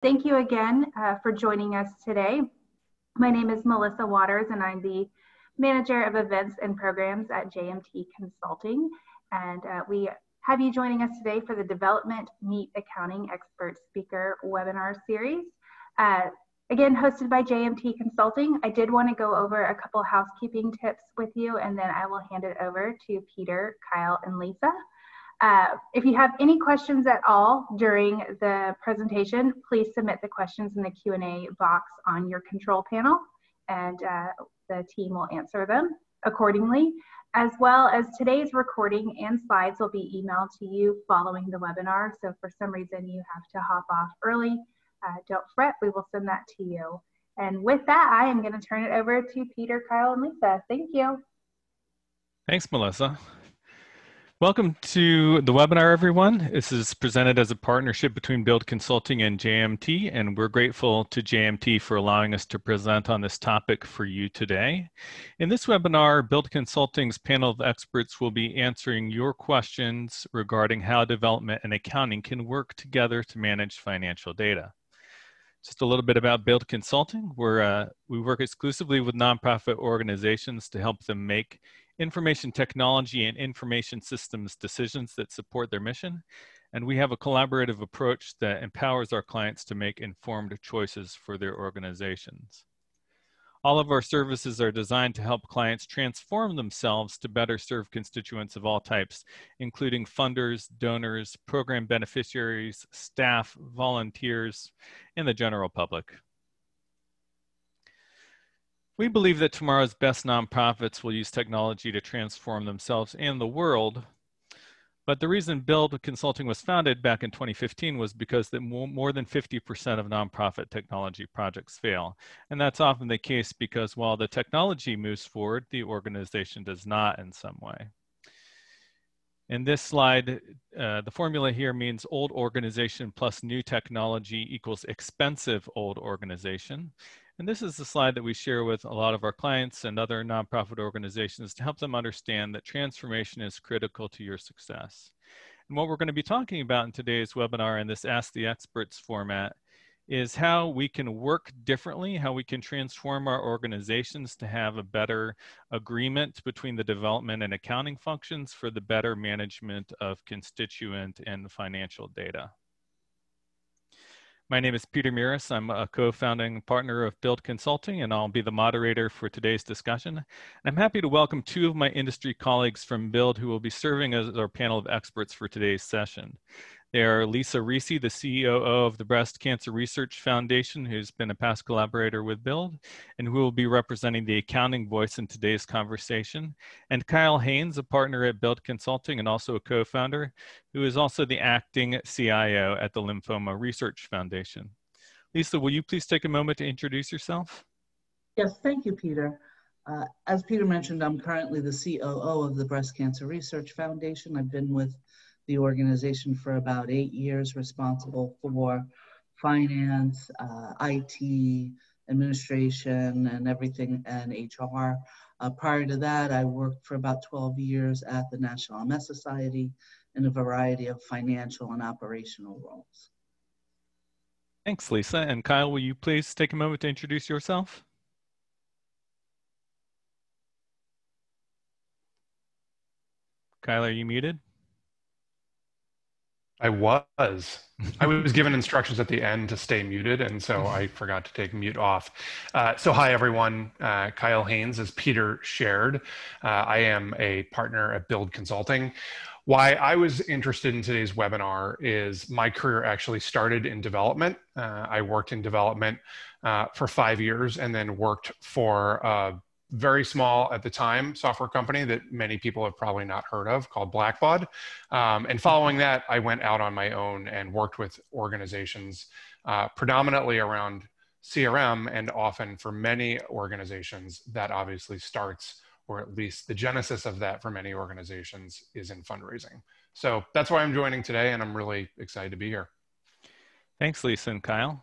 Thank you again for joining us today. My name is Melissa Waters, and I'm the Manager of Events and Programs at JMT Consulting. And we have you joining us today for the Development Meet Accounting Expert Speaker webinar series. Again, hosted by JMT Consulting. I did want to go over a couple housekeeping tips with you, and then I will hand it over to Peter, Kyle, and Lisa. If you have any questions at all during the presentation, please submit the questions in the Q&A box on your control panel, and the team will answer them accordingly. As well as today's recording and slides will be emailed to you following the webinar. So if for some reason you have to hop off early, don't fret, we will send that to you. And with that, I am going to turn it over to Peter, Kyle, and Lisa. Thank you. Thanks, Melissa. Welcome to the webinar, everyone. This is presented as a partnership between Build Consulting and JMT, and we're grateful to JMT for allowing us to present on this topic for you today. In this webinar, Build Consulting's panel of experts will be answering your questions regarding how development and accounting can work together to manage financial data. Just a little bit about Build Consulting. We work exclusively with nonprofit organizations to help them make information technology and information systems decisions that support their mission. And we have a collaborative approach that empowers our clients to make informed choices for their organizations. All of our services are designed to help clients transform themselves to better serve constituents of all types, including funders, donors, program beneficiaries, staff, volunteers, and the general public. We believe that tomorrow's best nonprofits will use technology to transform themselves and the world. But the reason Build Consulting was founded back in 2015 was because that more than 50% of nonprofit technology projects fail. And that's often the case because while the technology moves forward, the organization does not in some way. In this slide, the formula here means old organization plus new technology equals expensive old organization. And this is the slide that we share with a lot of our clients and other nonprofit organizations to help them understand that transformation is critical to your success. And what we're going to be talking about in today's webinar in this Ask the Experts format is how we can work differently, how we can transform our organizations to have a better agreement between the development and accounting functions for the better management of constituent and financial data. My name is Peter Miras. I'm a co-founding partner of Build Consulting, and I'll be the moderator for today's discussion. And I'm happy to welcome two of my industry colleagues from Build who will be serving as our panel of experts for today's session. They are Lisa Risi, the COO of the Breast Cancer Research Foundation, who's been a past collaborator with Build, and who will be representing the accounting voice in today's conversation. And Kyle Haynes, a partner at Build Consulting and also a co-founder, who is also the acting CIO at the Lymphoma Research Foundation. Lisa, will you please take a moment to introduce yourself? Yes, thank you, Peter. As Peter mentioned, I'm currently the COO of the Breast Cancer Research Foundation. I've been with the organization for about 8 years, responsible for finance, IT, administration, and everything, and HR. Prior to that, I worked for about 12 years at the National MS Society in a variety of financial and operational roles. Thanks, Lisa. And Kyle, will you please take a moment to introduce yourself? Kyle, are you muted? I was given instructions at the end to stay muted, and so I forgot to take mute off. So hi, everyone. Kyle Haynes, as Peter shared. I am a partner at Build Consulting. Why I was interested in today's webinar is my career actually started in development. I worked in development for 5 years and then worked for very small at the time software company that many people have probably not heard of called Blackbaud. And following that, I went out on my own and worked with organizations predominantly around CRM, and often for many organizations that obviously starts, or at least the genesis of that for many organizations is in fundraising. So that's why I'm joining today, and I'm really excited to be here. Thanks, Lisa and Kyle.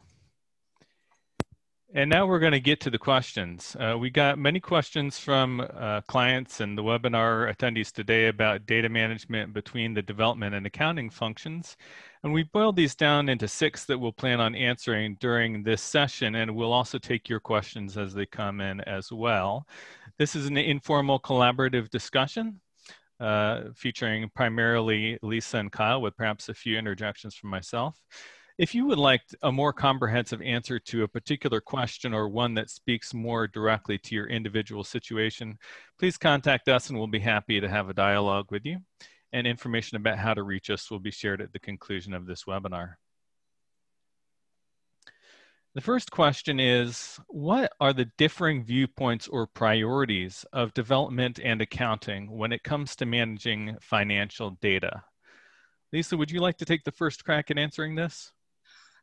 And now we're going to get to the questions. We got many questions from clients and the webinar attendees today about data management between the development and accounting functions. And we boiled these down into 6 that we'll plan on answering during this session, and we'll also take your questions as they come in as well. This is an informal collaborative discussion featuring primarily Lisa and Kyle, with perhaps a few interjections from myself. If you would like a more comprehensive answer to a particular question or one that speaks more directly to your individual situation, please contact us and we'll be happy to have a dialogue with you. And information about how to reach us will be shared at the conclusion of this webinar. The first question is, what are the differing viewpoints or priorities of development and accounting when it comes to managing financial data? Lisa, would you like to take the first crack at answering this?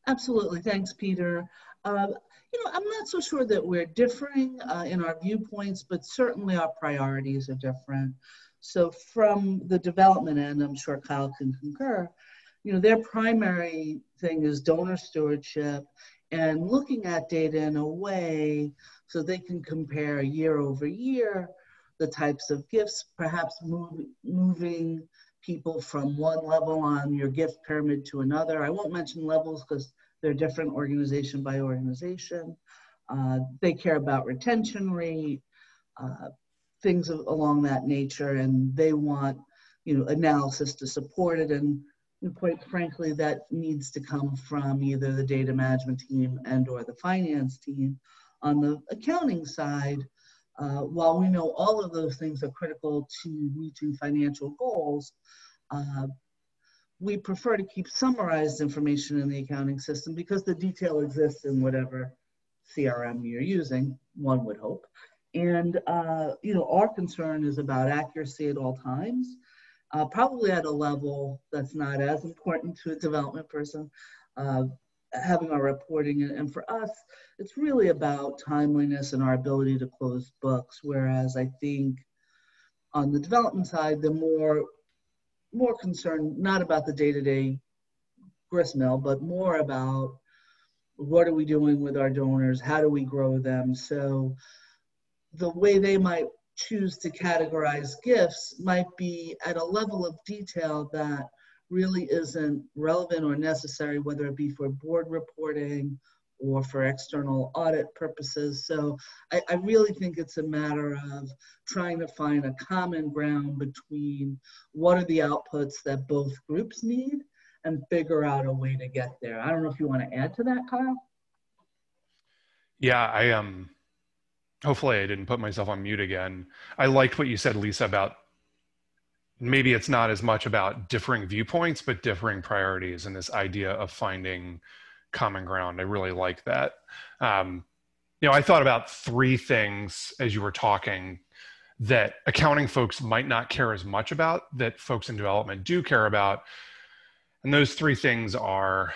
Absolutely. Thanks, Peter. You know, I'm not so sure that we're differing in our viewpoints, but certainly our priorities are different. So from the development end, I'm sure Kyle can concur, you know, their primary thing is donor stewardship and looking at data in a way so they can compare year over year the types of gifts, perhaps moving people from one level on your gift pyramid to another. I won't mention levels because they're different organization by organization. They care about retention rate, things along that nature, and they want, you know, analysis to support it. And quite frankly, that needs to come from either the data management team and or the finance team. On the accounting side, while we know all of those things are critical to reaching financial goals, we prefer to keep summarized information in the accounting system because the detail exists in whatever CRM you're using, one would hope. And you know, our concern is about accuracy at all times, probably at a level that's not as important to a development person, having our reporting. And for us, it's really about timeliness and our ability to close books. Whereas I think on the development side, the more concerned, not about the day-to-day gristmill, but more about what are we doing with our donors? How do we grow them? So the way they might choose to categorize gifts might be at a level of detail that really isn't relevant or necessary, whether it be for board reporting or for external audit purposes. So I really think it's a matter of trying to find a common ground between what are the outputs that both groups need and figure out a way to get there. I don't know if you want to add to that, Kyle? Yeah, hopefully I didn't put myself on mute again. I liked what you said, Lisa, about maybe it's not as much about differing viewpoints, but differing priorities and this idea of finding common ground. I really like that. You know, I thought about 3 things as you were talking that accounting folks might not care as much about that folks in development do care about. And those 3 things are,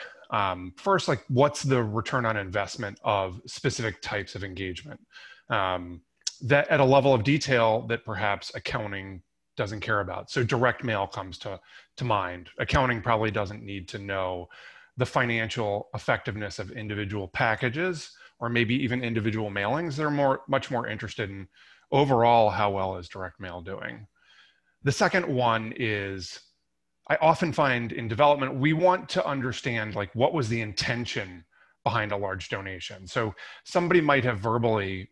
first, like what's the return on investment of specific types of engagement? That at a level of detail that perhaps accounting doesn't care about. So direct mail comes to mind. Accounting probably doesn't need to know the financial effectiveness of individual packages or maybe even individual mailings. They're much more interested in overall how well is direct mail doing. The second one is, I often find in development, we want to understand like what was the intention behind a large donation. So somebody might have verbally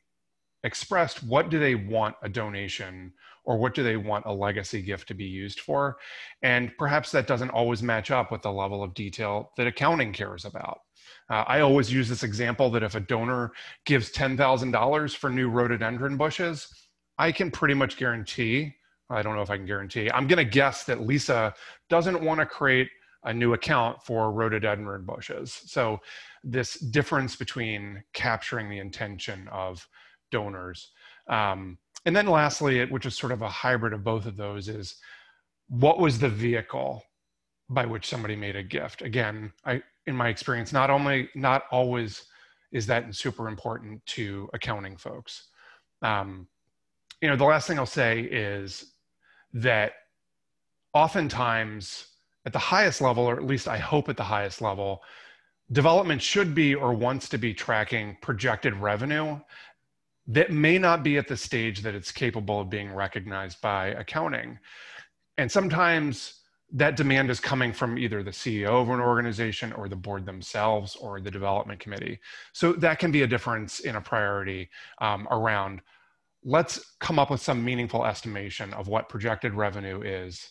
expressed what do they want a donation or what do they want a legacy gift to be used for? And perhaps that doesn't always match up with the level of detail that accounting cares about. I always use this example that if a donor gives $10,000 for new rhododendron bushes, I can pretty much guarantee, I don't know if I can guarantee, I'm gonna guess that Lisa doesn't wanna create a new account for rhododendron bushes. So this difference between capturing the intention of donors. And then lastly, which is sort of a hybrid of both of those, is what was the vehicle by which somebody made a gift? Again, in my experience, not always is that super important to accounting folks. You know, the last thing I'll say is that oftentimes at the highest level, or at least I hope at the highest level, development should be or wants to be tracking projected revenue that may not be at the stage that it's capable of being recognized by accounting. And sometimes that demand is coming from either the CEO of an organization or the board themselves or the development committee. So that can be a difference in a priority around, let's come up with some meaningful estimation of what projected revenue is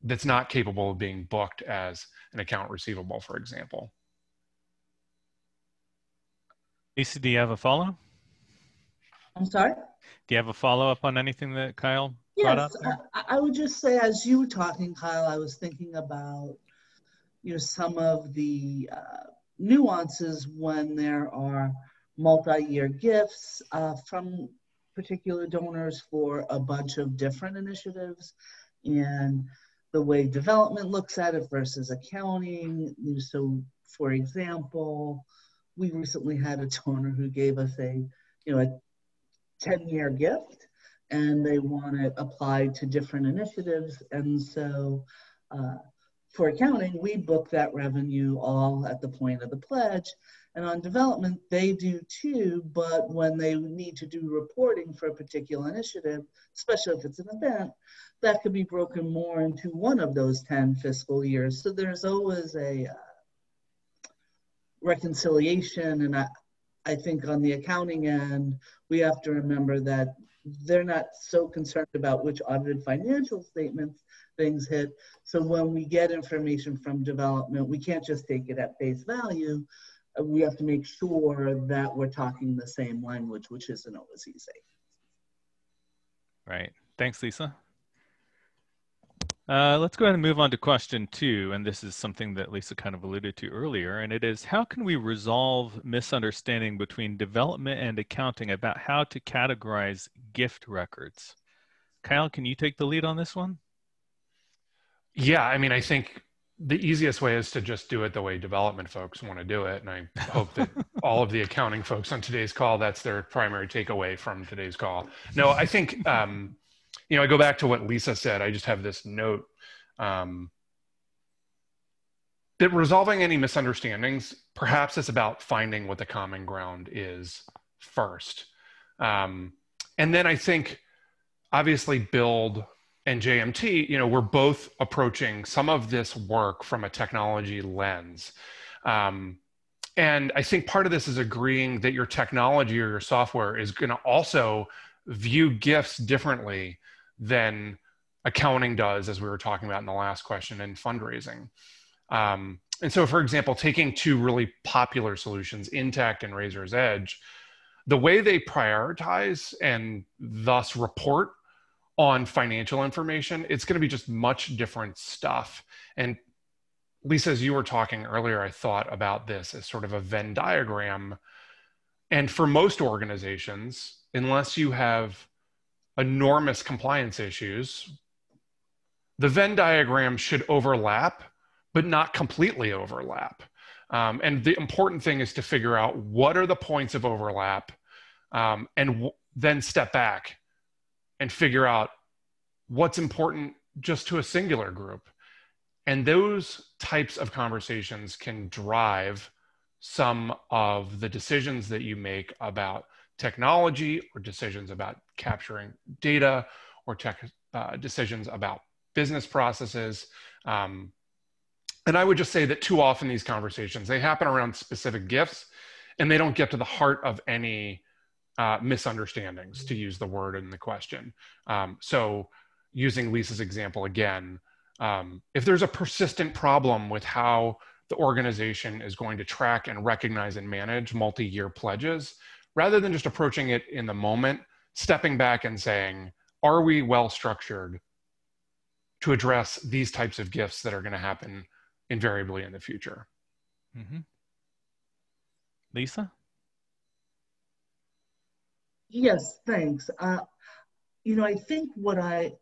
that's not capable of being booked as an account receivable, for example. Lisa, do you have a follow? I'm sorry? Do you have a follow-up on anything that Kyle brought up Yes, there? I would just say, as you were talking, Kyle, I was thinking about, some of the nuances when there are multi-year gifts from particular donors for a bunch of different initiatives, and the way development looks at it versus accounting. So, for example, we recently had a donor who gave us a 10-year gift, and they want it applied to different initiatives. And so for accounting, we book that revenue all at the point of the pledge. And on development, they do too, but when they need to do reporting for a particular initiative, especially if it's an event, that could be broken more into one of those 10 fiscal years. So there's always a reconciliation. And I think on the accounting end, we have to remember that they're not so concerned about which audited financial statements things hit. So when we get information from development, we can't just take it at face value. We have to make sure that we're talking the same language, which isn't always easy. Right. Thanks, Lisa. Let's go ahead and move on to question 2. And this is something that Lisa kind of alluded to earlier. And it is, how can we resolve misunderstanding between development and accounting about how to categorize gift records? Kyle, can you take the lead on this one? Yeah, I mean, I think the easiest way is to just do it the way development folks want to do it. And I hope that all of the accounting folks on today's call, that's their primary takeaway from today's call. No, I think, I go back to what Lisa said. I just have this note that resolving any misunderstandings, perhaps it's about finding what the common ground is first. And then I think, obviously, Build and JMT, we're both approaching some of this work from a technology lens. And I think part of this is agreeing that your technology or your software is going to also view gifts differently than accounting does, as we were talking about in the last question, and fundraising. And so, for example, taking 2 really popular solutions, Intact and Razor's Edge, the way they prioritize and thus report on financial information, it's going to be just much different stuff. And Lisa, as you were talking earlier, I thought about this as sort of a Venn diagram. And for most organizations, unless you have enormous compliance issues, the Venn diagram should overlap, but not completely overlap. And the important thing is to figure out what are the points of overlap, and then step back and figure out what's important just to a singular group. And those types of conversations can drive some of the decisions that you make about technology, or decisions about capturing data, or decisions about business processes. And I would just say that too often these conversations, they happen around specific gifts, and they don't get to the heart of any misunderstandings, to use the word in the question. So using Lisa's example again, if there's a persistent problem with how the organization is going to track and recognize and manage multi-year pledges, rather than just approaching it in the moment, stepping back and saying, are we well structured to address these types of gifts that are going to happen invariably in the future? Mm-hmm. Lisa? Yes, thanks. I think what I'd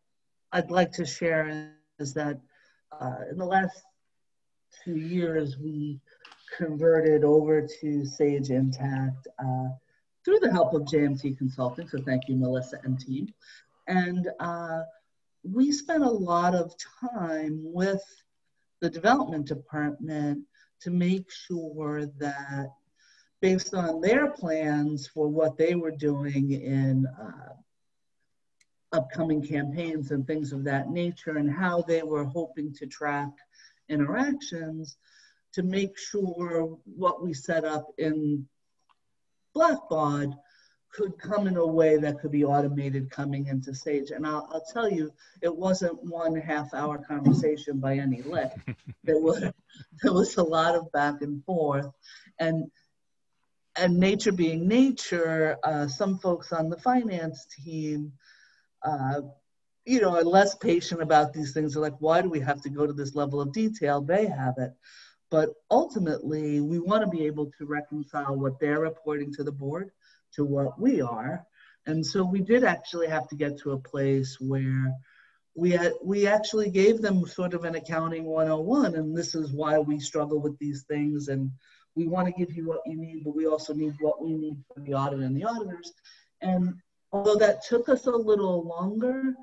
like to share is that in the last 2 years, we converted over to Sage Intact through the help of JMT Consulting. So thank you, Melissa and team. And we spent a lot of time with the development department to make sure that based on their plans for what they were doing in upcoming campaigns and things of that nature, and how they were hoping to track interactions, to make sure what we set up in Blackbaud could come in a way that could be automated coming into Sage. And I'll tell you, it wasn't 1.5 hour conversation by any lick. There was a lot of back and forth. And nature being nature, some folks on the finance team, are less patient about these things. They're like, why do we have to go to this level of detail? They have it. But ultimately, we want to be able to reconcile what they're reporting to the board to what we are. And so we did actually have to get to a place where we actually gave them sort of an accounting 101, and this is why we struggle with these things, and we want to give you what you need, but we also need what we need for the audit and the auditors. And although that took us a little longer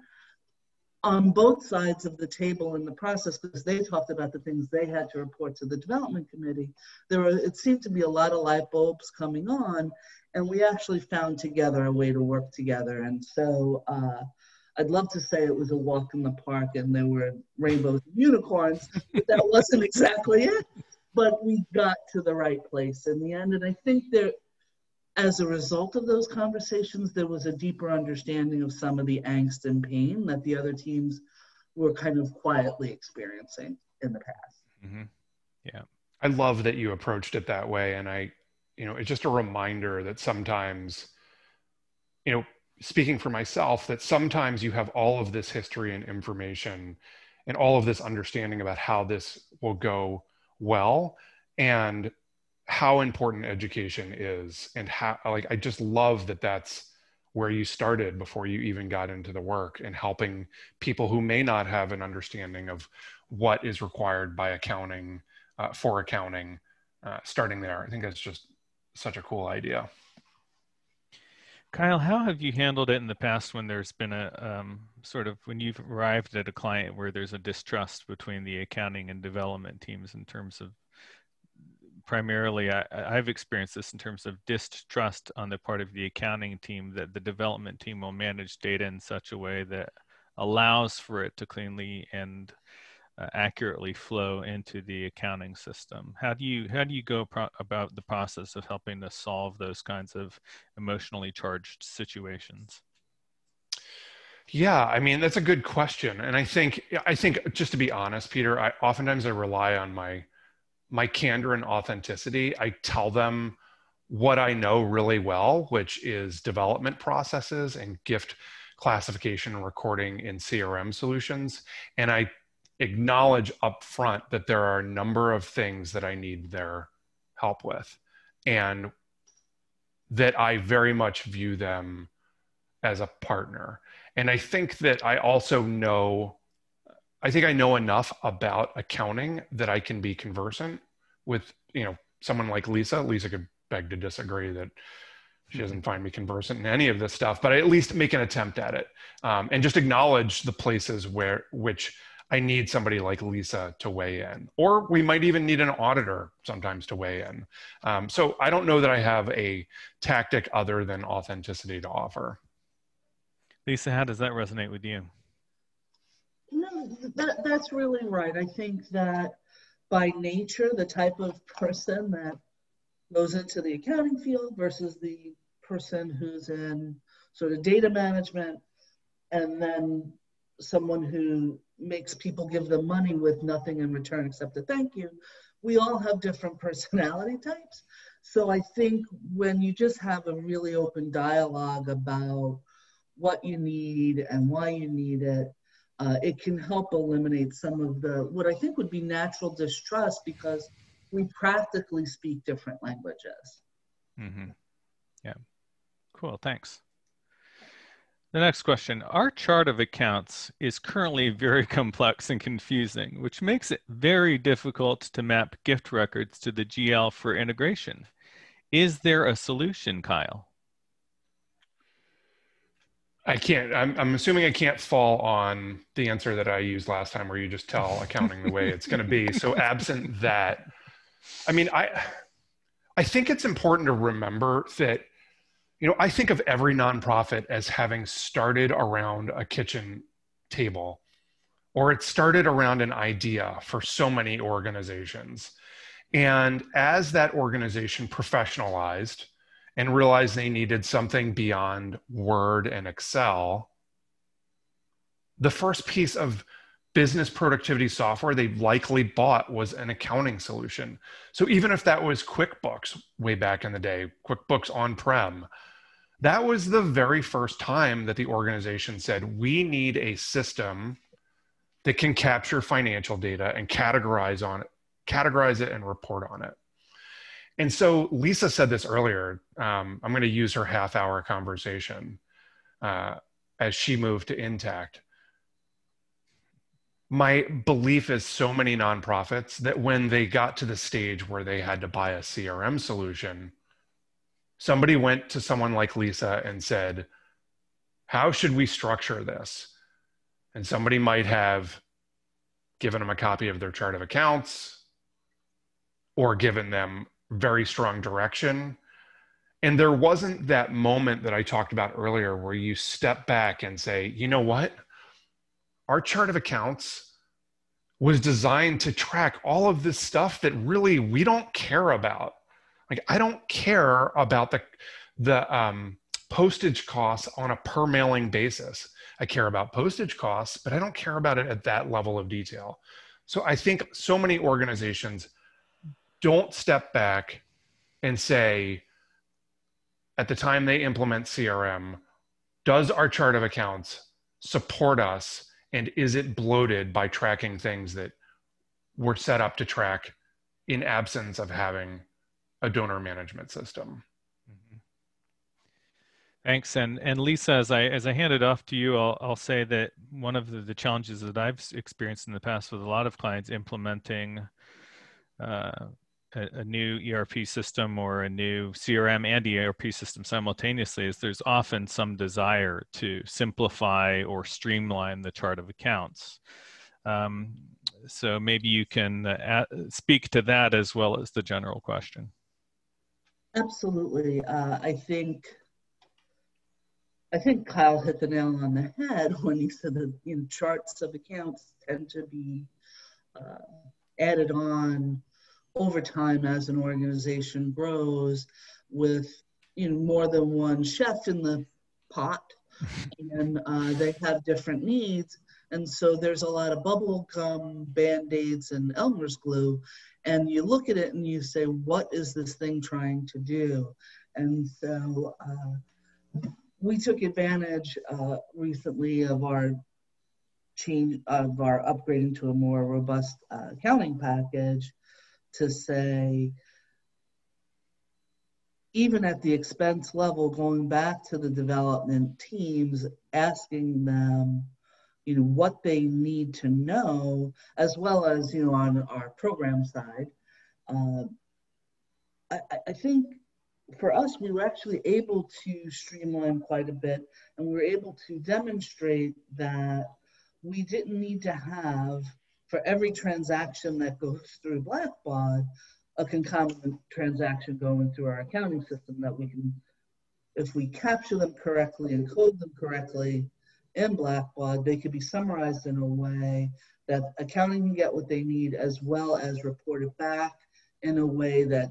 on both sides of the table in the process, because they talked about the things they had to report to the development committee, it seemed to be a lot of light bulbs coming on, and we actually found together a way to work together. And so I'd love to say it was a walk in the park and there were rainbows and unicorns, but that wasn't exactly it. But we got to the right place in the end. And I think that as a result of those conversations, there was a deeper understanding of some of the angst and pain that the other teams were kind of quietly experiencing in the past. Mm-hmm. Yeah. I love that you approached it that way. And it's just a reminder that sometimes, speaking for myself, that sometimes you have all of this history and information and all of this understanding about how this will go well and how important education is, and how, I just love that that's where you started before you even got into the work, and helping people who may not have an understanding of what is required by accounting, for accounting, starting there. I think that's just such a cool idea. Kyle, how have you handled it in the past when there's been a when you've arrived at a client where there's a distrust between the accounting and development teams in terms of, primarily, I've experienced this in terms of distrust on the part of the accounting team that the development team will manage data in such a way that allows for it to cleanly and accurately flow into the accounting system. How do you go about the process of helping to solve those kinds of emotionally charged situations? Yeah, I mean, that's a good question. And I think just to be honest, Peter, oftentimes I rely on my candor and authenticity. I tell them what I know really well, which is development processes and gift classification and recording in CRM solutions. And I acknowledge up front that there are a number of things that I need their help with, and that I very much view them as a partner. And I think that I also know, I know enough about accounting that I can be conversant with, someone like Lisa. Lisa could beg to disagree that she doesn't find me conversant in any of this stuff, but I at least make an attempt at it, and just acknowledge the places which I need somebody like Lisa to weigh in, or we might even need an auditor sometimes to weigh in. So I don't know that I have a tactic other than authenticity to offer. Lisa, how does that resonate with you? No, that's really right. I think that by nature, the type of person that goes into the accounting field versus the person who's in sort of data management, and then someone who makes people give them money with nothing in return except a thank you, we all have different personality types. So I think when you just have a really open dialogue about what you need and why you need it, it can help eliminate some of what I think would be natural distrust, because we practically speak different languages. Mm-hmm. Yeah. Cool. Thanks. The next question. Our chart of accounts is currently very complex and confusing, which makes it very difficult to map gift records to the GL for integration. Is there a solution, Kyle? I can't. I'm assuming I can't fall on the answer that I used last time, where you just tell accounting the way it's going to be. So absent that, I mean, I think it's important to remember that, you know, I think of every nonprofit as having started around a kitchen table, or it started around an idea for so many organizations. And as that organization professionalized and realized they needed something beyond Word and Excel, the first piece of business productivity software they likely bought was an accounting solution. So even if that was QuickBooks way back in the day, QuickBooks on-prem, that was the very first time that the organization said, we need a system that can capture financial data and categorize it and report on it. And so Lisa said this earlier. I'm going to use her half-hour conversation as she moved to Intact. My belief is so many nonprofits that when they got to the stage where they had to buy a CRM solution, somebody went to someone like Lisa and said, how should we structure this? And somebody might have given them a copy of their chart of accounts or given them very strong direction. And there wasn't that moment that I talked about earlier where you step back and say, you know what? Our chart of accounts was designed to track all of this stuff that really we don't care about. Like, I don't care about the postage costs on a per mailing basis. I care about postage costs, but I don't care about it at that level of detail. So I think so many organizations don't step back and say, at the time they implement CRM, does our chart of accounts support us? And is it bloated by tracking things that were set up to track in absence of having a donor management system? Mm-hmm. Thanks. And Lisa, as I hand it off to you, I'll say that one of the challenges that I've experienced in the past with a lot of clients implementing a new ERP system or a new CRM and ERP system simultaneously is there's often some desire to simplify or streamline the chart of accounts. So maybe you can speak to that as well as the general question. Absolutely. I think Kyle hit the nail on the head when he said that, you know, charts of accounts tend to be added on over time as an organization grows with, you know, more than one chef in the pot, and they have different needs. And so there's a lot of bubble gum, Band-Aids, and Elmer's glue. And you look at it and you say, what is this thing trying to do? And so we took advantage recently of our upgrading to a more robust accounting package to say, even at the expense level, going back to the development teams, asking them, you know, what they need to know, as well as, you know, on our program side. I think for us, we were actually able to streamline quite a bit, and we were able to demonstrate that we didn't need to have, for every transaction that goes through Blackbaud, a concomitant transaction going through our accounting system that we can, if we capture them correctly and code them correctly in Blackbaud, they could be summarized in a way that accounting can get what they need, as well as report it back in a way that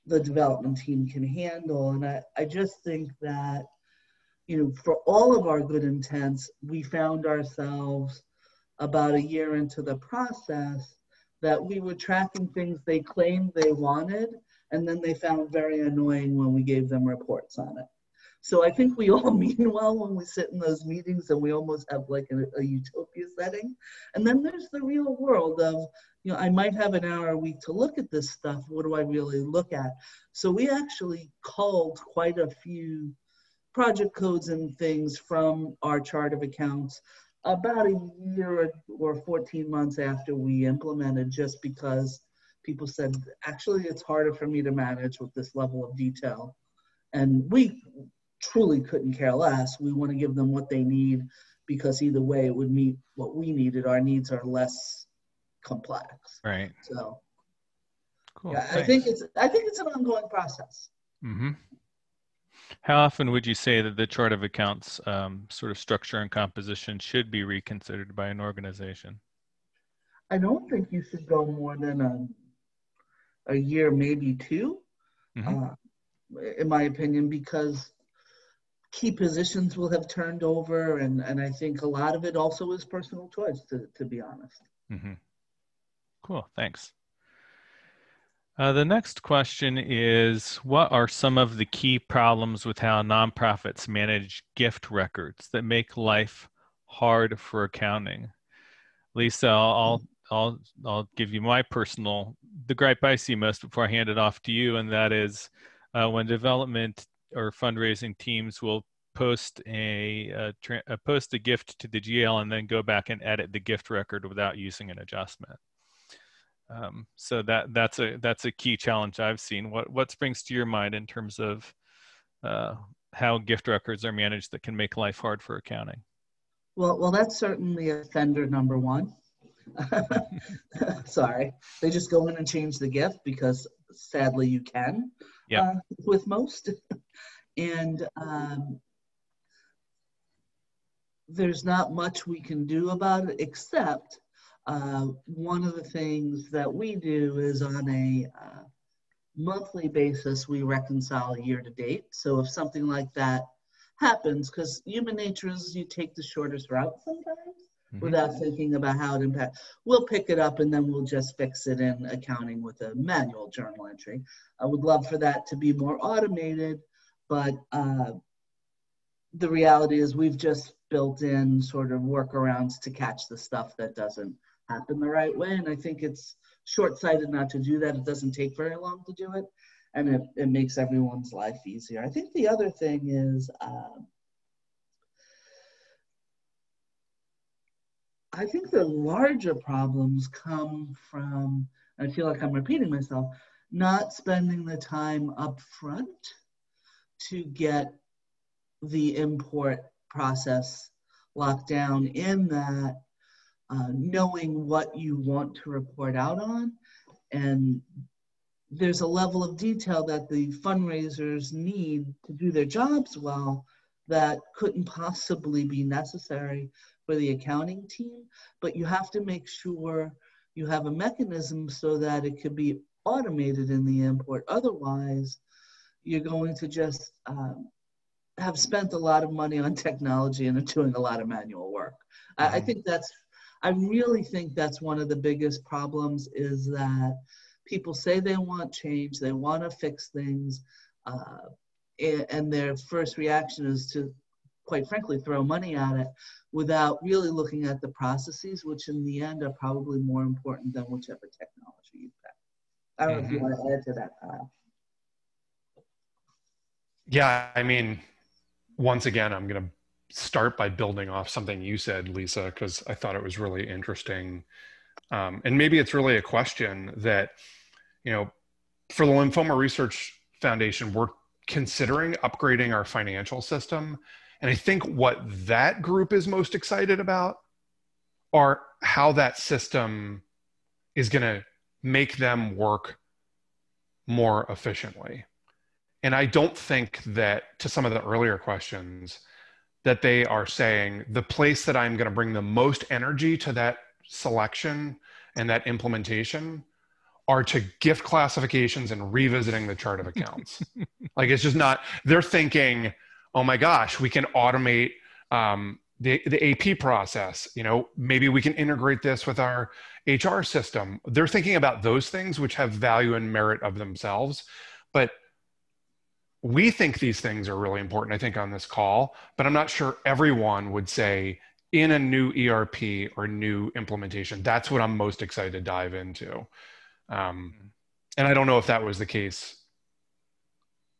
the development team can handle. And I just think that, you know, for all of our good intents, we found ourselves about a year into the process that we were tracking things they claimed they wanted, and then they found very annoying when we gave them reports on it. So I think we all mean well when we sit in those meetings, and we almost have like a utopia setting. And then there's the real world of, you know, I might have an hour a week to look at this stuff. What do I really look at? So we actually culled quite a few project codes and things from our chart of accounts about a year or 14 months after we implemented, just because people said, actually, it's harder for me to manage with this level of detail. And we truly couldn't care less. We want to give them what they need, because either way it would meet what we needed. Our needs are less complex. Right. So Cool. Yeah, Thanks. I think it's an ongoing process. Mm-hmm. How often would you say that the chart of accounts sort of structure and composition should be reconsidered by an organization? I don't think you should go more than a year, maybe two, Mm-hmm. in my opinion, because key positions will have turned over, and I think a lot of it also is personal choice, to be honest. Mm-hmm. Cool. Thanks. The next question is, what are some of the key problems with how nonprofits manage gift records that make life hard for accounting? Lisa, I'll give you my the gripe I see most before I hand it off to you, and that is when development or fundraising teams will post post a gift to the GL and then go back and edit the gift record without using an adjustment. So that's a key challenge I've seen. What springs to your mind in terms of how gift records are managed that can make life hard for accounting? Well, that's certainly offender number one. Sorry, they just go in and change the gift because sadly you can, Yep. with most. And there's not much we can do about it, except one of the things that we do is on a monthly basis, we reconcile year to date. So if something like that happens, because human nature is you take the shortest route sometimes without thinking about how it impacts. We'll pick it up and then we'll just fix it in accounting with a manual journal entry. I would love for that to be more automated, but the reality is we've just built in sort of workarounds to catch the stuff that doesn't happen the right way. And I think it's short-sighted not to do that. It doesn't take very long to do it. And it makes everyone's life easier. I think the other thing is, I think the larger problems come from, I feel like I'm repeating myself, not spending the time up front to get the import process locked down, in that knowing what you want to report out on. And there's a level of detail that the fundraisers need to do their jobs well that couldn't possibly be necessary for the accounting team, but you have to make sure you have a mechanism so that it could be automated in the import. Otherwise, you're going to just have spent a lot of money on technology and are doing a lot of manual work. I really think that's one of the biggest problems, is that people say they want change, they want to fix things, and their first reaction is to, quite frankly, throw money at it without really looking at the processes, which in the end are probably more important than whichever technology you pick. I don't know if you want to add to that, Kyle. Yeah, I mean, once again, I'm going to start by building off something you said, Lisa, because I thought it was really interesting. And maybe it's really a question that, for the Lymphoma Research Foundation, we're considering upgrading our financial system. And I think what that group is most excited about are how that system is going to make them work more efficiently. And I don't think that, to some of the earlier questions, that they are saying the place that I'm going to bring the most energy to that selection and that implementation are to gift classifications and revisiting the chart of accounts. Like, it's just not, they're thinking, oh my gosh, we can automate the AP process. Maybe we can integrate this with our HR system. They're thinking about those things which have value and merit of themselves. But we think these things are really important, I think, on this call, but I'm not sure everyone would say in a new ERP or new implementation, that's what I'm most excited to dive into. And I don't know if that was the case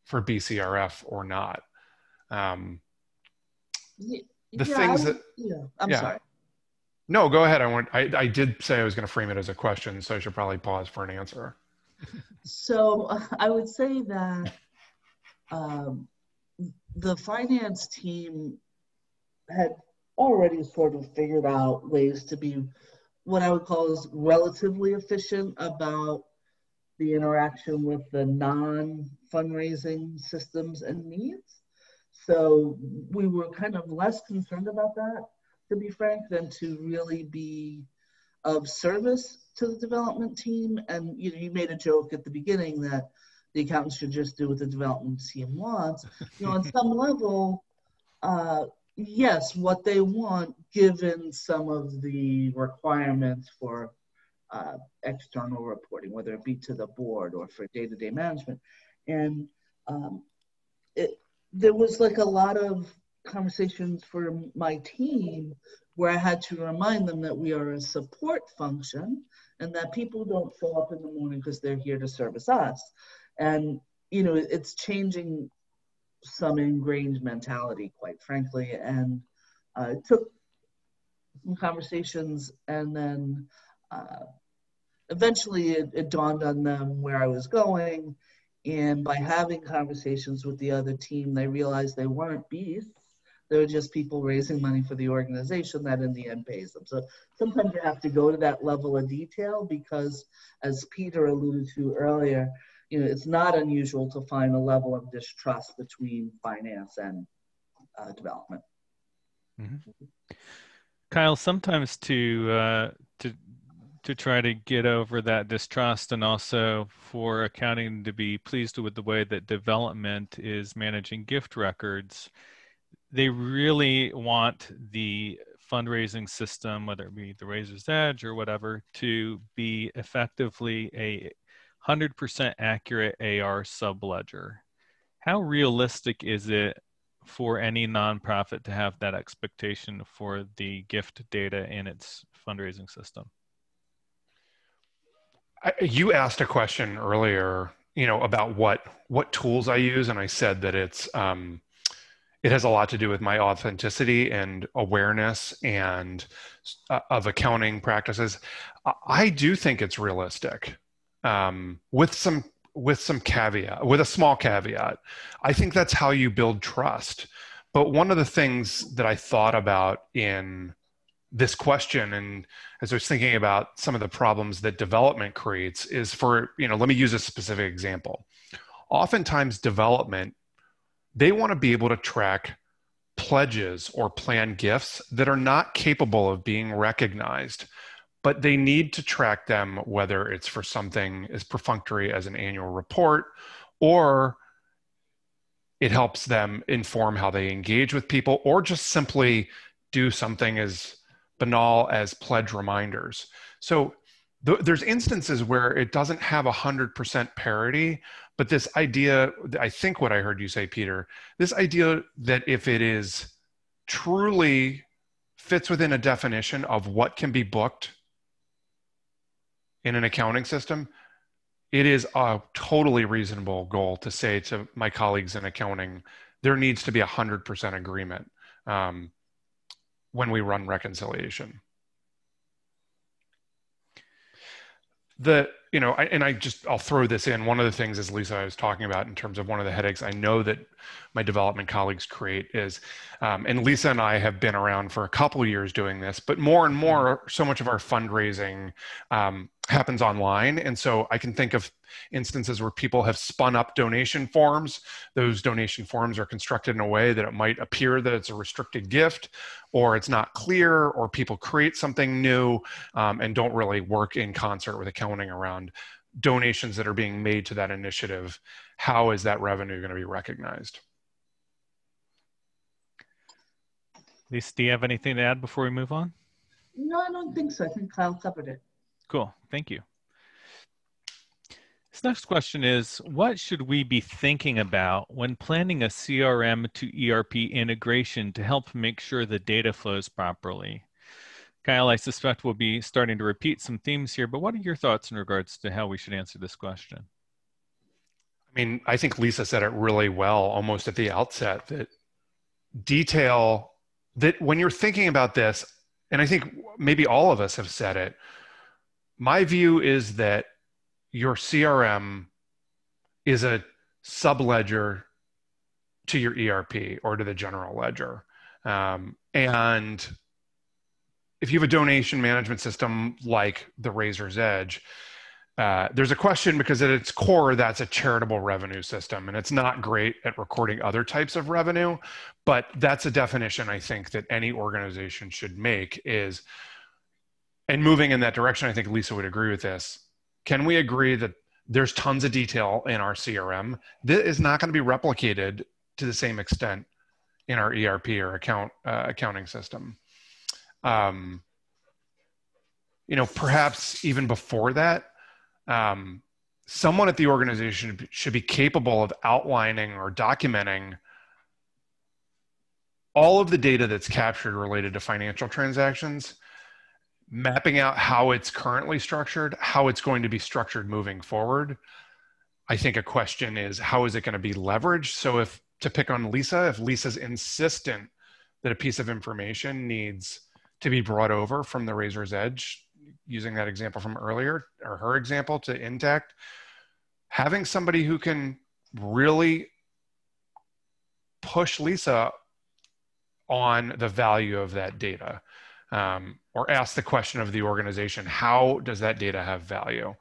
for BCRF or not. I'm sorry. No, go ahead. I did say I was going to frame it as a question, so I should probably pause for an answer. So I would say that the finance team had already sort of figured out ways to be what I would call is relatively efficient about the interaction with the non-fundraising systems and needs. So we were kind of less concerned about that, to be frank, than to really be of service to the development team. And you made a joke at the beginning that the accountants should just do what the development team wants. On some level, yes, what they want, given some of the requirements for external reporting, whether it be to the board or for day-to-day management. And there was like a lot of conversations for my team where I had to remind them that we are a support function and that people don't show up in the morning because they're here to service us. And, it's changing some ingrained mentality, quite frankly. And it took some conversations, and then eventually it dawned on them where I was going. And by having conversations with the other team, they realized they weren't beasts. They were just people raising money for the organization that in the end pays them. So sometimes you have to go to that level of detail because, as Peter alluded to earlier, it's not unusual to find a level of distrust between finance and development. Mm-hmm. Kyle, sometimes to try to get over that distrust and also for accounting to be pleased with the way that development is managing gift records, they really want the fundraising system, whether it be the Razor's Edge or whatever, to be effectively a 100% accurate AR subledger. How realistic is it for any nonprofit to have that expectation for the gift data in its fundraising system? You asked a question earlier, about what tools I use, and I said that it has a lot to do with my authenticity and awareness and of accounting practices. I do think it's realistic, with some caveat, with a small caveat. I think that's how you build trust. But one of the things that I thought about in this question, and as I was thinking about some of the problems that development creates, is let me use a specific example. Oftentimes development, they want to be able to track pledges or planned gifts that are not capable of being recognized, but they need to track them, whether it's for something as perfunctory as an annual report, or it helps them inform how they engage with people, or just simply do something as banal as pledge reminders. So there's instances where it doesn't have 100% parity, but this idea, I think what I heard you say, Peter, this idea that if it is truly fits within a definition of what can be booked in an accounting system, it is a totally reasonable goal to say to my colleagues in accounting, there needs to be 100% agreement when we run reconciliation. I'll throw this in. One of the things, as Lisa was talking about in terms of one of the headaches I know that my development colleagues create is, and Lisa and I have been around for a couple of years doing this, but more and more, so much of our fundraising happens online. And so I can think of instances where people have spun up donation forms. Those donation forms are constructed in a way that it might appear that it's a restricted gift, or it's not clear, or people create something new and don't really work in concert with accounting around donations that are being made to that initiative. How is that revenue going to be recognized? Lisa, do you have anything to add before we move on? No, I don't think so. I think Kyle covered it. Cool, thank you. This next question is, what should we be thinking about when planning a CRM to ERP integration to help make sure the data flows properly? Kyle, I suspect we'll be starting to repeat some themes here, but what are your thoughts in regards to how we should answer this question? I mean, I think Lisa said it really well almost at the outset, that detail, that when you're thinking about this, and I think maybe all of us have said it, my view is that your CRM is a subledger to your ERP or to the general ledger. And if you have a donation management system like the Razor's Edge, there's a question because at its core, that's a charitable revenue system, and it's not great at recording other types of revenue, but that's a definition I think that any organization should make is, and moving in that direction, I think Lisa would agree with this. Can we agree that there's tons of detail in our CRM that is not going to be replicated to the same extent in our ERP or accounting system? Perhaps even before that, someone at the organization should be capable of outlining or documenting all of the data that's captured related to financial transactions, mapping out how it's currently structured, how it's going to be structured moving forward. I think a question is, how is it going to be leveraged? So to pick on Lisa, if Lisa's insistent that a piece of information needs to be brought over from the razor's edge, using that example from earlier, or her example, to Intact, having somebody who can really push Lisa on the value of that data, or ask the question of the organization, how does that data have value?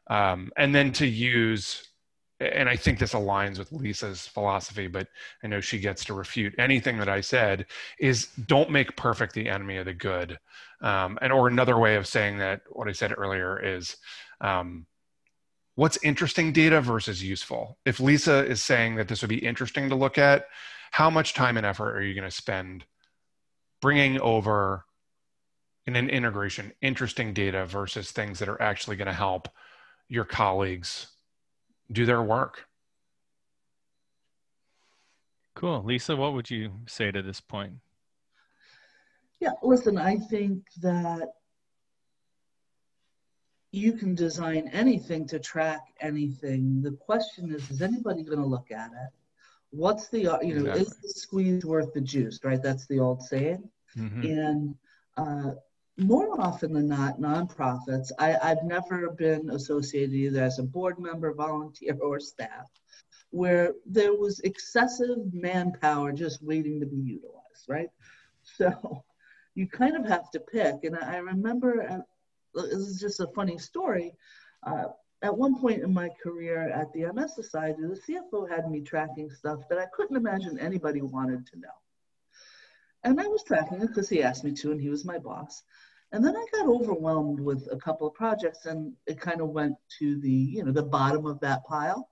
And then to use, and I think this aligns with Lisa's philosophy, but I know she gets to refute anything that I said, is don't make perfect the enemy of the good. Or another way of saying that, what I said earlier is, what's interesting data versus useful? If Lisa is saying that this would be interesting to look at, how much time and effort are you going to spend bringing over in an integration interesting data versus things that are actually going to help your colleagues do their work? Cool. Lisa, what would you say to this point? Yeah, listen, I think that you can design anything to track anything. The question is anybody going to look at it? What's the, exactly. Is the squeeze worth the juice, right? That's the old saying. Mm-hmm. And more often than not, nonprofits, I've never been associated either as a board member, volunteer, or staff, where there was excessive manpower just waiting to be utilized, right? So you kind of have to pick. And I remember, this is just a funny story, at one point in my career at the MS Society, the CFO had me tracking stuff that I couldn't imagine anybody wanted to know. And I was tracking it because he asked me to, and he was my boss. And then I got overwhelmed with a couple of projects, and it kind of went to the bottom of that pile.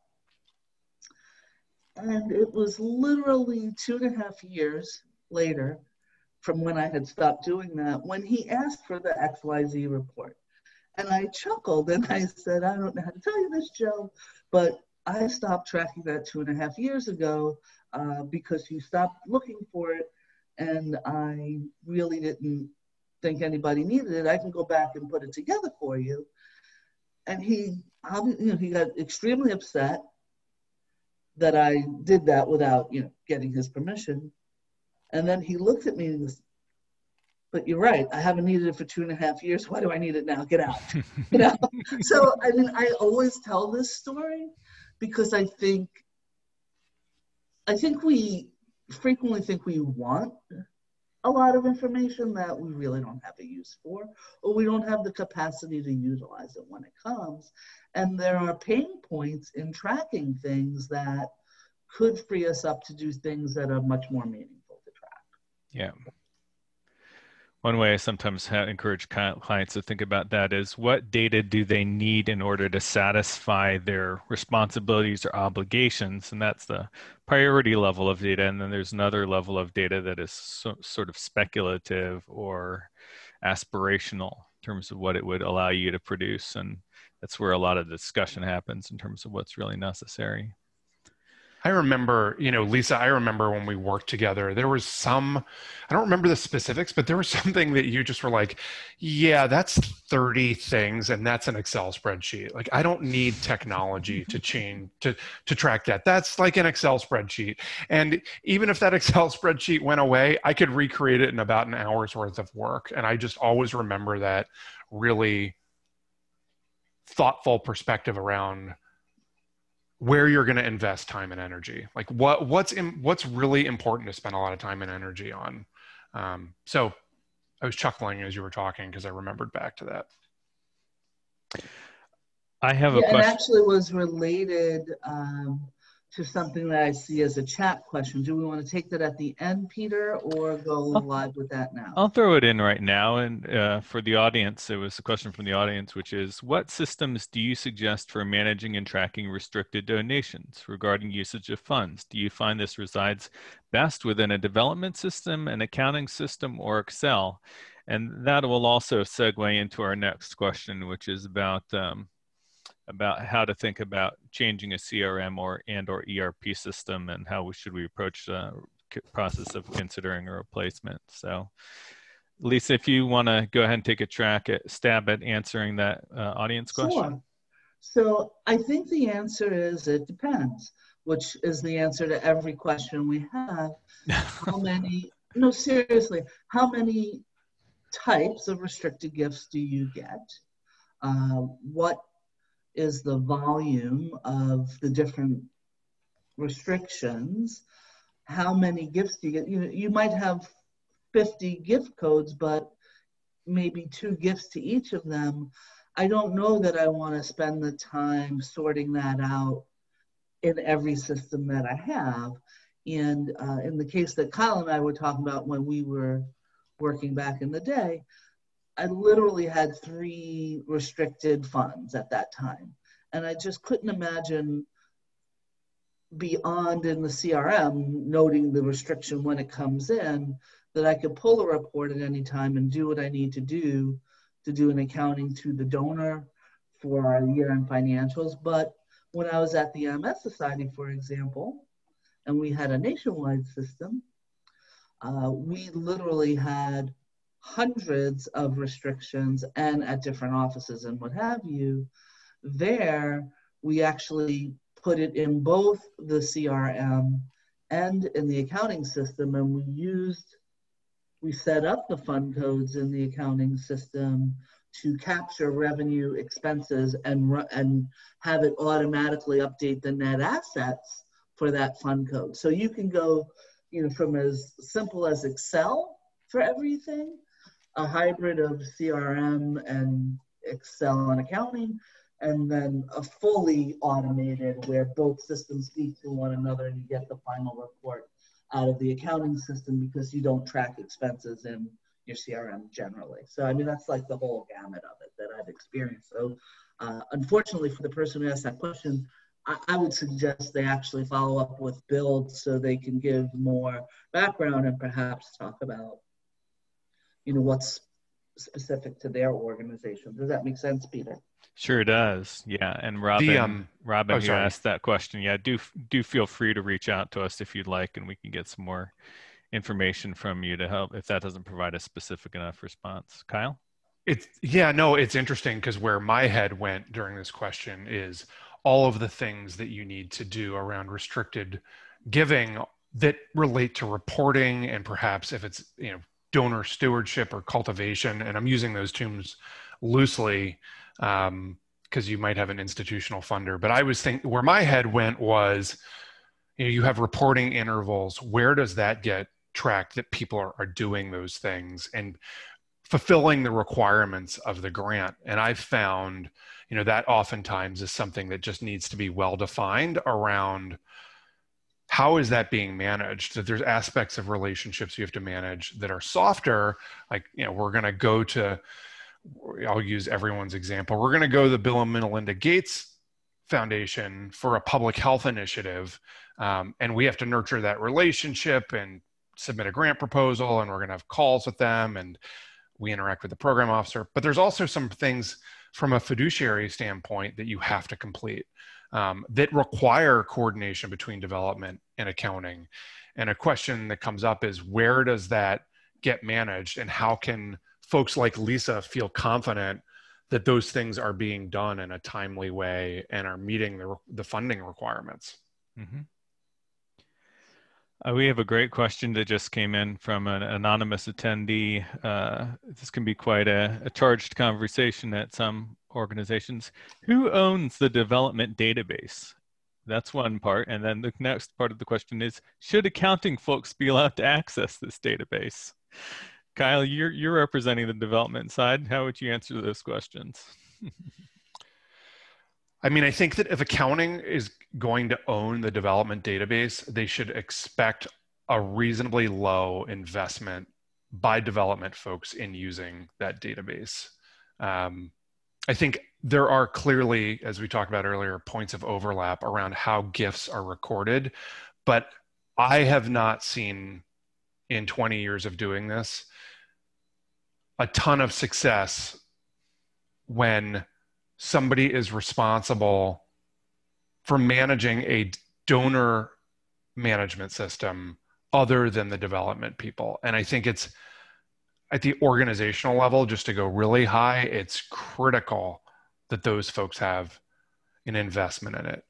And it was literally 2.5 years later from when I had stopped doing that, when he asked for the XYZ report. And I chuckled and I said, I don't know how to tell you this, Joe, but I stopped tracking that 2.5 years ago because you stopped looking for it, and I really didn't think anybody needed it. I can go back and put it together for you. And he got extremely upset that I did that without getting his permission. And then he looked at me and goes, but you're right, I haven't needed it for 2.5 years. Why do I need it now? Get out. So I mean, I always tell this story because I think we frequently think we want a lot of information that we really don't have a use for, or we don't have the capacity to utilize it when it comes. And there are pain points in tracking things that could free us up to do things that are much more meaningful to track. Yeah. One way I sometimes encourage clients to think about that is, what data do they need in order to satisfy their responsibilities or obligations? And that's the priority level of data. And then there's another level of data that is sort of speculative or aspirational in terms of what it would allow you to produce. And that's where a lot of the discussion happens in terms of what's really necessary. I remember, Lisa, I remember when we worked together, there was I don't remember the specifics, but there was something that you just were like, yeah, that's 30 things and that's an Excel spreadsheet. Like, I don't need technology to track that. That's like an Excel spreadsheet. And even if that Excel spreadsheet went away, I could recreate it in about an hour's worth of work. And I just always remember that really thoughtful perspective around where you're going to invest time and energy, like what's really important to spend a lot of time and energy on. So I was chuckling as you were talking because I remembered back to that. I have a Yeah, and question. actually was related to something that I see as a chat question. Do we want to take that at the end, Peter, or go live with that now? I'll throw it in right now. And for the audience, it was a question from the audience, which is, what systems do you suggest for managing and tracking restricted donations regarding usage of funds? Do you find this resides best within a development system, an accounting system, or Excel? And that will also segue into our next question, which is about how to think about changing a CRM or ERP system, and how should we approach the process of considering a replacement. So Lisa, if you want to go ahead and take a stab at answering that audience question. Sure. So I think the answer is it depends, which is the answer to every question we have. How many, no, seriously, how many types of restricted gifts do you get? What is the volume of the different restrictions? How many gifts do you get? You might have 50 gift codes, but maybe 2 gifts to each of them. I don't know that I want to spend the time sorting that out in every system that I have. And in the case that Kyle and I were talking about when we were working back in the day, I literally had 3 restricted funds at that time. And I just couldn't imagine beyond in the CRM noting the restriction when it comes in, that I could pull a report at any time and do what I need to do an accounting to the donor for our year-end financials. But when I was at the MS Society, for example, and we had a nationwide system, we literally had hundreds of restrictions, and at different offices and what have you. There, we actually put it in both the CRM and in the accounting system, and we set up the fund codes in the accounting system to capture revenue, expenses, and have it automatically update the net assets for that fund code. So you can go, from as simple as Excel for everything, a hybrid of CRM and Excel and accounting, and then a fully automated where both systems speak to one another and you get the final report out of the accounting system because you don't track expenses in your CRM generally. So, I mean, that's like the whole gamut of it that I've experienced. So, unfortunately, for the person who asked that question, I would suggest they actually follow up with Build so they can give more background and perhaps talk about, what's specific to their organization. Does that make sense, Peter? Sure does. Yeah. And Robin, who asked that question, yeah, do feel free to reach out to us if you'd like, and we can get some more information from you to help if that doesn't provide a specific enough response. Kyle? It's interesting because where my head went during this question is all of the things that you need to do around restricted giving that relate to reporting, and perhaps if it's, donor stewardship or cultivation, and I'm using those terms loosely because you might have an institutional funder. But I was thinking where my head went was, you have reporting intervals. Where does that get tracked that people are doing those things and fulfilling the requirements of the grant? And I've found, that oftentimes is something that just needs to be well defined around how is that being managed? That there's aspects of relationships you have to manage that are softer, like, we're going to go to, I'll use everyone's example. We're going to go to the Bill and Melinda Gates Foundation for a public health initiative. And we have to nurture that relationship and submit a grant proposal, and we're going to have calls with them, and we interact with the program officer. But there's also some things from a fiduciary standpoint that you have to complete that require coordination between development and accounting. And a question that comes up is, where does that get managed, and how can folks like Lisa feel confident that those things are being done in a timely way and are meeting the funding requirements? Mm-hmm. We have a great question that just came in from an anonymous attendee. This can be quite a charged conversation at some organizations. Who owns the development database? That's one part. And then the next part of the question is, should accounting folks be allowed to access this database? Kyle, you're representing the development side. How would you answer those questions? I mean, I think that if accounting is going to own the development database, they should expect a reasonably low investment by development folks in using that database. I think there are clearly, as we talked about earlier, points of overlap around how gifts are recorded, but I have not seen in 20 years of doing this a ton of success when somebody is responsible for managing a donor management system other than the development people. And I think it's at the organizational level, just to go really high, it's critical that those folks have an investment in it.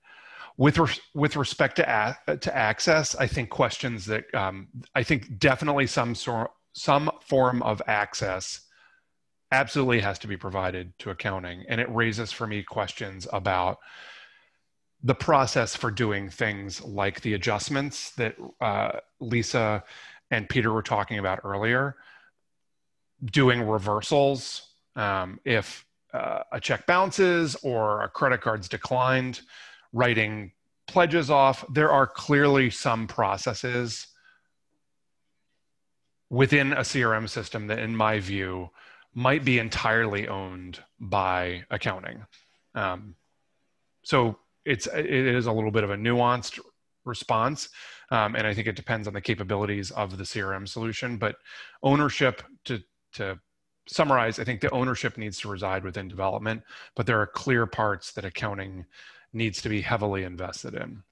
With respect to access, I think questions that I think definitely some form of access absolutely has to be provided to accounting, and it raises for me questions about the process for doing things like the adjustments that Lisa and Peter were talking about earlier, doing reversals if a check bounces or a credit card's declined, writing pledges off. There are clearly some processes within a CRM system that, in my view, might be entirely owned by accounting. So it is a little bit of a nuanced response. And I think it depends on the capabilities of the CRM solution, but ownership, to summarize, I think the ownership needs to reside within development, but there are clear parts that accounting needs to be heavily invested in.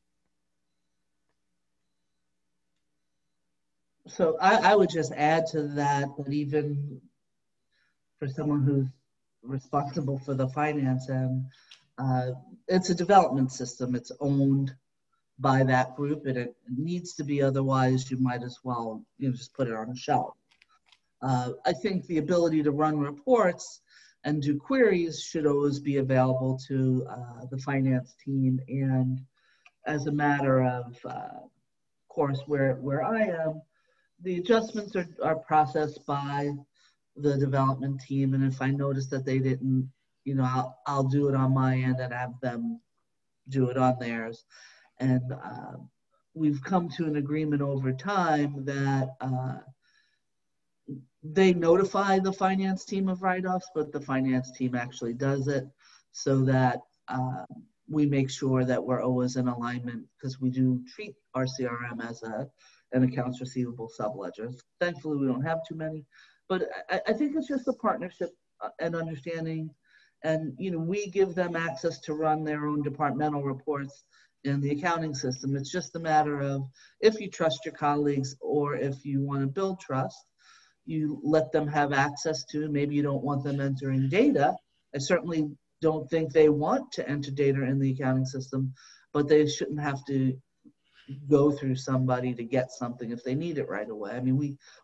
So I would just add to that, that even for someone who's responsible for the finance end, it's a development system. It's owned by that group, and it needs to be, otherwise you might as well just put it on a shelf. I think the ability to run reports and do queries should always be available to the finance team. And as a matter of course, where I am, the adjustments are processed by the development team. And if I notice that they didn't, I'll do it on my end and have them do it on theirs. And we've come to an agreement over time that they notify the finance team of write-offs, but the finance team actually does it, so that we make sure that we're always in alignment, because we do treat our CRM as an accounts receivable subledger. Thankfully, we don't have too many, but I think it's just a partnership and understanding. And we give them access to run their own departmental reports in the accounting system. It's just a matter of, if you trust your colleagues, or if you want to build trust, you let them have access to. Maybe you don't want them entering data. I certainly don't think they want to enter data in the accounting system, but they shouldn't have to go through somebody to get something if they need it right away. I mean,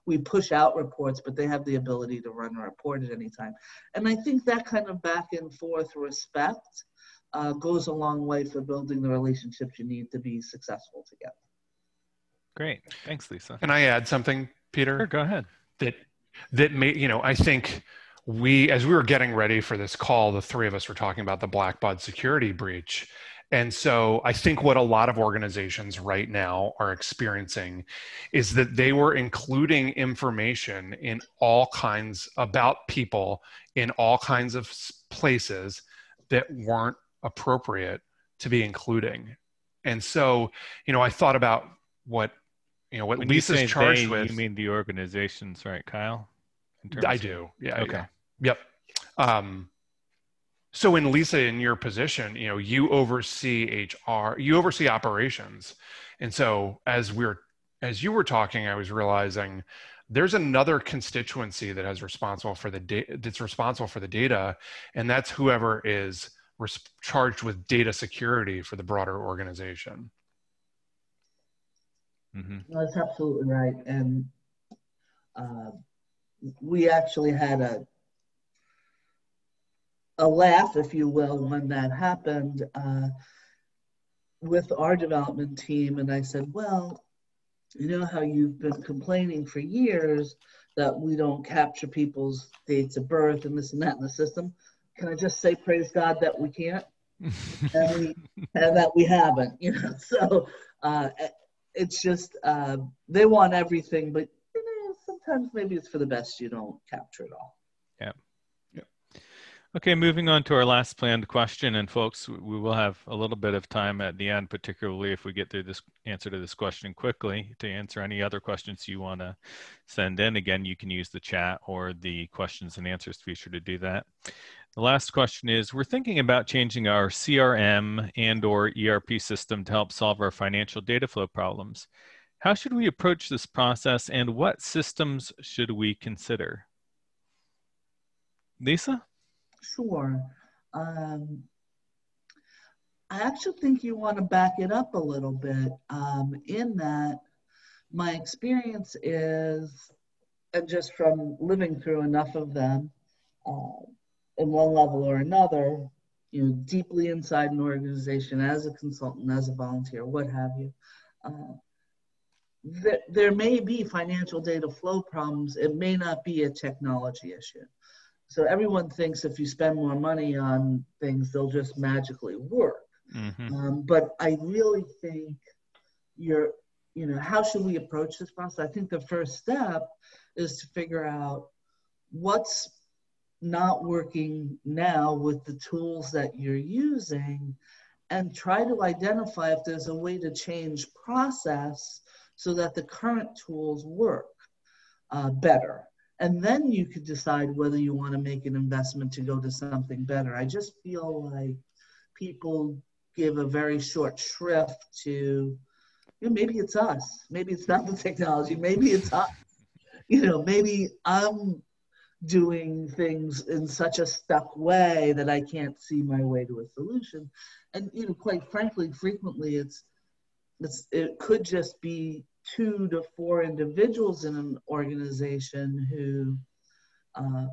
we push out reports, but they have the ability to run a report at any time. And I think that kind of back and forth respect goes a long way for building the relationships you need to be successful together. Great. Thanks, Lisa. Can I add something, Peter? Sure, go ahead. That may, I think as we were getting ready for this call, the three of us were talking about the Blackbaud security breach. And so I think what a lot of organizations right now are experiencing is that they were including information in all kinds about people in all kinds of places that weren't appropriate to be including. And so, I thought about what Lisa's charged with. You mean the organizations, right, Kyle? I do. Yeah. Okay. Yeah. Yep. So in your position, you oversee HR, you oversee operations. And so as you were talking, I was realizing there's another constituency that that's responsible for the data, and that's whoever is charged with data security for the broader organization. Mm-hmm. That's absolutely right. And we actually had a laugh, if you will, when that happened with our development team. And I said, well, how you've been complaining for years that we don't capture people's dates of birth and this and that in the system. Can I just say, praise God that we can't? and that we haven't, So it's just they want everything, but sometimes maybe it's for the best you don't capture it all. Yeah. Okay, moving on to our last planned question, and folks, we will have a little bit of time at the end, particularly if we get through this answer to this question quickly, to answer any other questions you want to send in. Again, you can use the chat or the questions and answers feature to do that. The last question is, we're thinking about changing our CRM and or ERP system to help solve our financial data flow problems. How should we approach this process, and what systems should we consider? Lisa? Sure. I actually think you want to back it up a little bit in that my experience is, and just from living through enough of them in one level or another, deeply inside an organization as a consultant, as a volunteer, what have you, there may be financial data flow problems. It may not be a technology issue. So everyone thinks if you spend more money on things, they'll just magically work. Mm-hmm. But I really think how should we approach this process? I think the first step is to figure out what's not working now with the tools that you're using, and try to identify if there's a way to change process so that the current tools work better. And then you could decide whether you want to make an investment to go to something better. I just feel like people give a very short shrift to, maybe it's us. Maybe it's not the technology. Maybe it's us. Maybe I'm doing things in such a stuck way that I can't see my way to a solution. And, quite frankly, frequently it could just be 2 to 4 individuals in an organization who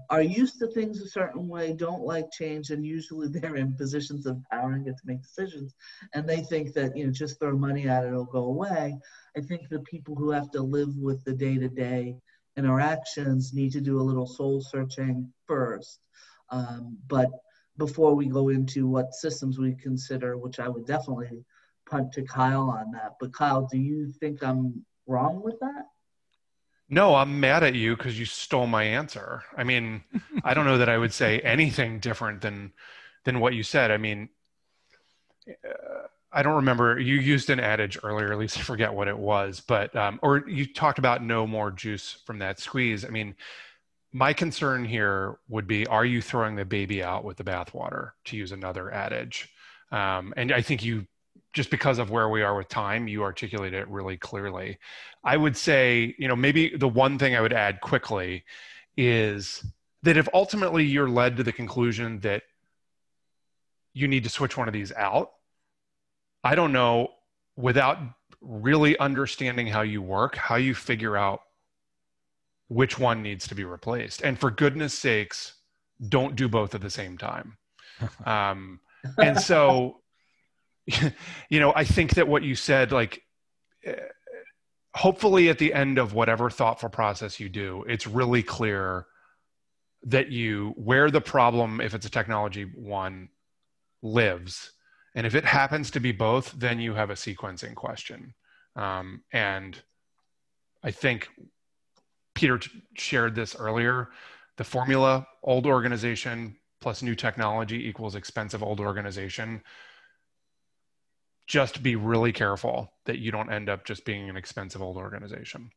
are used to things a certain way, don't like change, and usually they're in positions of power and get to make decisions. And they think that, just throw money at it, it'll go away. I think the people who have to live with the day-to-day interactions need to do a little soul searching first. But before we go into what systems we consider, which I would definitely punt to Kyle on that. But Kyle, do you think I'm wrong with that? No, I'm mad at you because you stole my answer. I mean, I don't know that I would say anything different than what you said. I mean, I don't remember. You used an adage earlier, at least I forget what it was, but or you talked about no more juice from that squeeze. I mean, my concern here would be, are you throwing the baby out with the bathwater, to use another adage? And I think you, just because of where we are with time, you articulate it really clearly. I would say, maybe the one thing I would add quickly is that if ultimately you're led to the conclusion that you need to switch one of these out, I don't know, without really understanding how you work, how you figure out which one needs to be replaced. And for goodness sakes, don't do both at the same time. And so, I think that what you said, like, hopefully at the end of whatever thoughtful process you do, it's really clear that where the problem, if it's a technology one, lives. And if it happens to be both, then you have a sequencing question. And I think Peter shared this earlier. The formula, old organization plus new technology equals expensive old organization. Just be really careful that you don't end up just being an expensive old organization.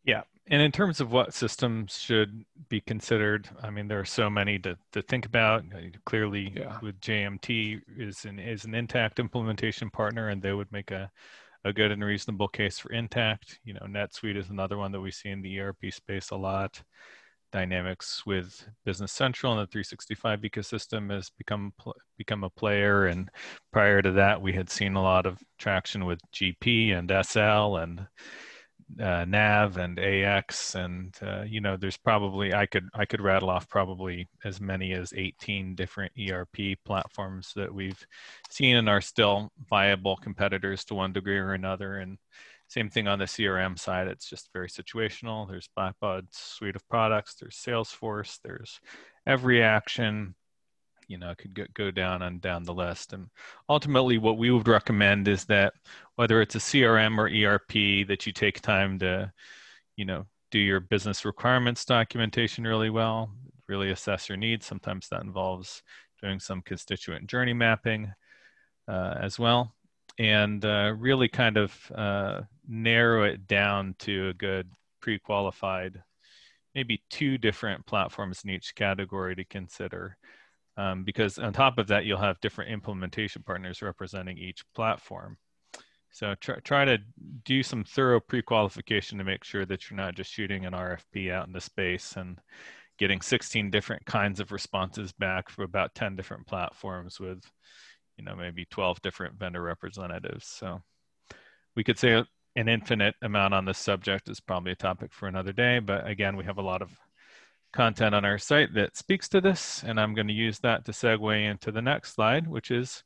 Yeah. And in terms of what systems should be considered, I mean, there are so many to think about. Clearly, with JMT is an Intact implementation partner, and they would make a good and reasonable case for Intact. NetSuite is another one that we see in the ERP space a lot. Dynamics with Business Central and the 365 ecosystem has become a player, and prior to that we had seen a lot of traction with GP and SL and Nav and AX, and there's probably I could rattle off probably as many as 18 different ERP platforms that we've seen and are still viable competitors to one degree or another. And same thing on the CRM side. It's just very situational. There's Blackbaud's suite of products. There's Salesforce. There's Every Action. you know, could go down and down the list. And ultimately what we would recommend is that whether it's a CRM or ERP, that you take time to, you know, do your business requirements documentation really well, really assess your needs. Sometimes that involves doing some constituent journey mapping as well. And really kind of narrow it down to a good pre-qualified, maybe 2 different platforms in each category to consider. Because on top of that, you'll have different implementation partners representing each platform. So try to do some thorough pre-qualification to make sure that you're not just shooting an RFP out into space and getting 16 different kinds of responses back for about 10 different platforms with, you know, maybe 12 different vendor representatives. So we could say an infinite amount on this subject is probably a topic for another day, but again, we have a lot of content on our site that speaks to this, and I'm going to use that to segue into the next slide, which is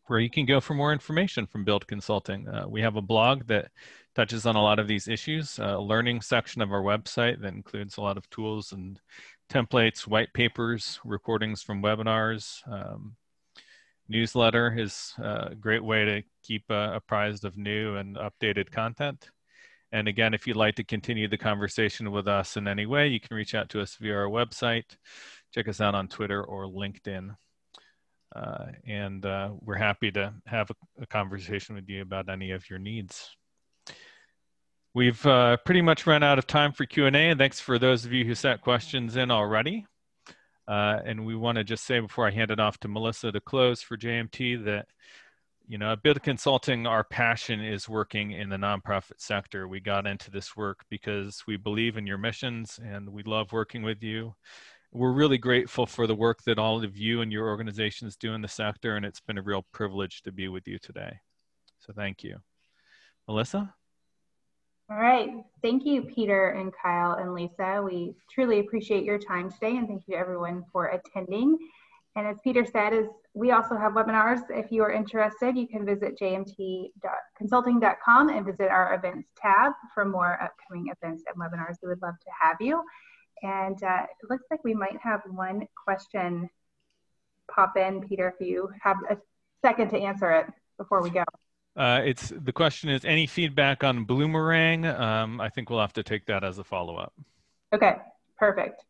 where you can go for more information from Build Consulting. We have a blog that touches on a lot of these issues, a learning section of our website that includes a lot of tools and templates, white papers, recordings from webinars. Newsletter is a great way to keep apprised of new and updated content. And again, if you'd like to continue the conversation with us in any way, you can reach out to us via our website. Check us out on Twitter or LinkedIn. And we're happy to have a conversation with you about any of your needs. We've pretty much run out of time for Q&A, and thanks for those of you who sent questions in already. And we want to just say before I hand it off to Melissa to close for JMT that, you know, at Build Consulting, our passion is working in the nonprofit sector. We got into this work because we believe in your missions and we love working with you. We're really grateful for the work that all of you and your organizations do in the sector, and it's been a real privilege to be with you today. So thank you. Melissa? All right. Thank you, Peter and Kyle and Lisa. We truly appreciate your time today, and thank you to everyone for attending. And as Peter said, we also have webinars. If you are interested, you can visit jmt.consulting.com and visit our events tab for more upcoming events and webinars. We would love to have you. And it looks like we might have one question pop in, Peter, if you have a second to answer it before we go. The question is, any feedback on Bloomerang? I think we'll have to take that as a follow-up. Okay, perfect.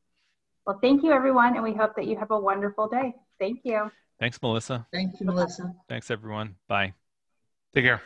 Well, thank you, everyone, and we hope that you have a wonderful day. Thank you. Thanks, Melissa. Thank you, Melissa. Thanks, everyone. Bye. Take care.